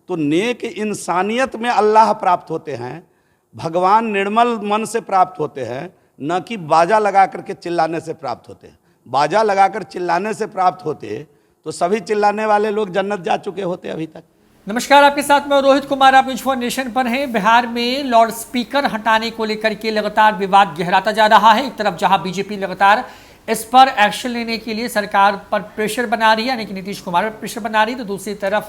तो नेक इंसानियत में अल्लाह प्राप्त होते हैं, भगवान निर्मल मन से प्राप्त होते हैं, न कि बाजा लगा करके चिल्लाने से प्राप्त होते हैं। बाजा लगाकर चिल्लाने से प्राप्त होते तो सभी चिल्लाने वाले लोग जन्नत जा चुके होते अभी तक। नमस्कार, आपके साथ में रोहित कुमार, आप न्यूज़ 4 नेशन पर हैं। बिहार में लाउड स्पीकर हटाने को लेकर के लगातार विवाद गहराता जा रहा है। एक तरफ जहां बीजेपी लगातार इस पर एक्शन लेने के लिए सरकार पर प्रेशर बना रही है, यानी कि नीतीश कुमार पर प्रेशर बना रही है, तो दूसरी तरफ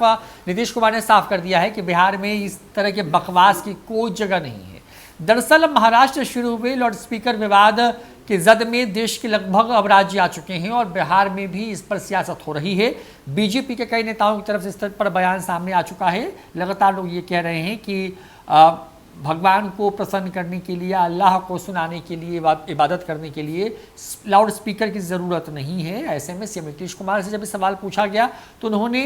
नीतीश कुमार ने साफ कर दिया है कि बिहार में इस तरह के बकवास की कोई जगह नहीं है। दरअसल महाराष्ट्र शुरू हुए लाउड स्पीकर विवाद के जद में देश के लगभग अब राज्य आ चुके हैं और बिहार में भी इस पर सियासत हो रही है। बीजेपी के कई नेताओं की तरफ से इस पर बयान सामने आ चुका है। लगातार लोग ये कह रहे हैं कि भगवान को प्रसन्न करने के लिए, अल्लाह को सुनाने के लिए, इबादत करने के लिए लाउड स्पीकर की ज़रूरत नहीं है। ऐसे में सीएम नीतीश कुमार से जब सवाल पूछा गया तो उन्होंने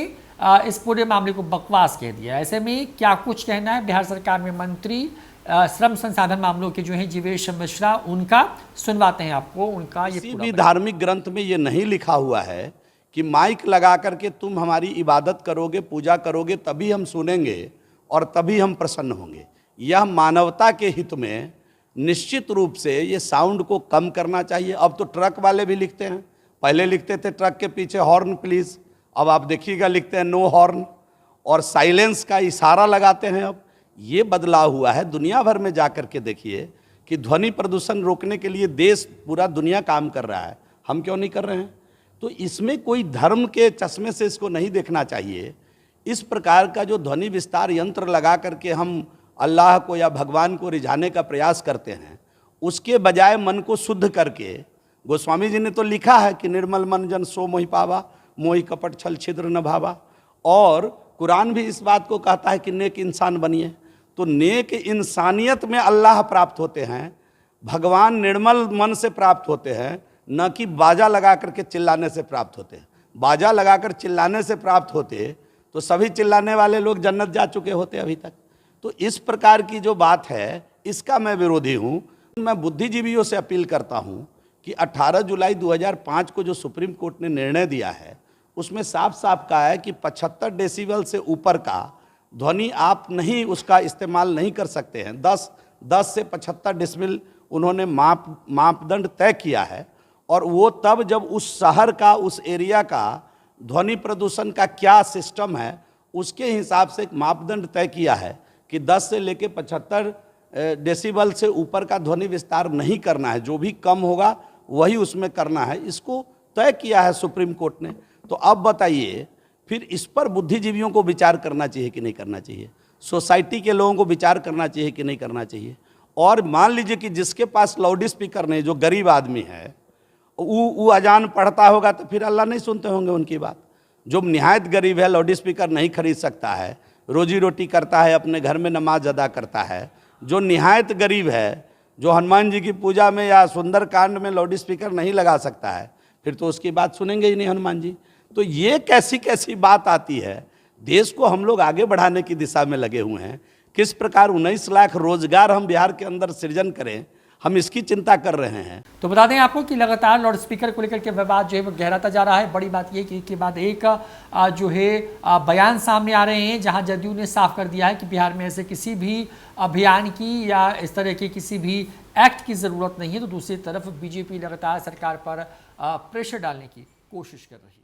इस पूरे मामले को बकवास कह दिया। ऐसे में क्या कुछ कहना है बिहार सरकार में मंत्री श्रम संसाधन मामलों के जो है जीवेश मिश्रा, उनका सुनवाते हैं आपको। उनका ये किसी भी धार्मिक ग्रंथ में ये नहीं लिखा हुआ है कि माइक लगा करके तुम हमारी इबादत करोगे, पूजा करोगे, तभी हम सुनेंगे और तभी हम प्रसन्न होंगे। यह मानवता के हित में निश्चित रूप से ये साउंड को कम करना चाहिए। अब तो ट्रक वाले भी लिखते हैं, पहले लिखते थे ट्रक के पीछे हॉर्न प्लीज़, अब आप देखिएगा लिखते हैं नो हॉर्न, और साइलेंस का इशारा लगाते हैं। अब ये बदलाव हुआ है। दुनिया भर में जा कर के देखिए कि ध्वनि प्रदूषण रोकने के लिए देश, पूरा दुनिया काम कर रहा है, हम क्यों नहीं कर रहे हैं? तो इसमें कोई धर्म के चश्मे से इसको नहीं देखना चाहिए। इस प्रकार का जो ध्वनि विस्तार यंत्र लगा करके हम अल्लाह को या भगवान को रिझाने का प्रयास करते हैं, उसके बजाय मन को शुद्ध करके, गोस्वामी जी ने तो लिखा है कि निर्मल मन जन सो मोहि पावा, मोहि कपट छल छिद्र न भावा, और कुरान भी इस बात को कहता है कि नेक इंसान बनिए। तो नेक इंसानियत में अल्लाह प्राप्त होते हैं, भगवान निर्मल मन से प्राप्त होते हैं, न कि बाजा लगा करके चिल्लाने से प्राप्त होते हैं। बाजा लगाकर चिल्लाने से प्राप्त होते तो सभी चिल्लाने वाले लोग जन्नत जा चुके होते अभी तक। तो इस प्रकार की जो बात है, इसका मैं विरोधी हूँ। मैं बुद्धिजीवियों से अपील करता हूँ कि 18 जुलाई 2005 को जो सुप्रीम कोर्ट ने निर्णय दिया है, उसमें साफ साफ कहा है कि 75 डेसिबल से ऊपर का ध्वनि आप नहीं, उसका इस्तेमाल नहीं कर सकते हैं। 10 से 75 डेसिबल उन्होंने मापदंड तय किया है, और वो तब जब उस शहर का, उस एरिया का ध्वनि प्रदूषण का क्या सिस्टम है, उसके हिसाब से एक मापदंड तय किया है कि 10 से लेकर 75 डेसिबल से ऊपर का ध्वनि विस्तार नहीं करना है, जो भी कम होगा वही उसमें करना है। इसको तय किया है सुप्रीम कोर्ट ने। तो अब बताइए, फिर इस पर बुद्धिजीवियों को विचार करना चाहिए कि नहीं करना चाहिए, सोसाइटी के लोगों को विचार करना चाहिए कि नहीं करना चाहिए। और मान लीजिए कि जिसके पास लाउड स्पीकर नहीं, जो गरीब आदमी है, वो अजान पढ़ता होगा तो फिर अल्लाह नहीं सुनते होंगे उनकी बात। जो निहायत गरीब है, लाउड स्पीकर नहीं खरीद सकता है, रोजी रोटी करता है, अपने घर में नमाज अदा करता है, जो निहायत गरीब है, जो हनुमान जी की पूजा में या सुंदरकांड में लाउड स्पीकर नहीं लगा सकता है, फिर तो उसकी बात सुनेंगे ही नहीं हनुमान जी। तो ये कैसी कैसी बात आती है। देश को हम लोग आगे बढ़ाने की दिशा में लगे हुए हैं। किस प्रकार 19 लाख रोजगार हम बिहार के अंदर सृजन करें, हम इसकी चिंता कर रहे हैं। तो बता दें आपको कि लगातार लाउड स्पीकर को लेकर के विवाद जो है वो गहराता जा रहा है। बड़ी बात यह कि एक के बाद एक जो है बयान सामने आ रहे हैं, जहां जदयू ने साफ कर दिया है कि बिहार में ऐसे किसी भी अभियान की या इस तरह के किसी भी एक्ट की ज़रूरत नहीं है। तो दूसरी तरफ बीजेपी लगातार सरकार पर प्रेशर डालने की कोशिश कर रही है।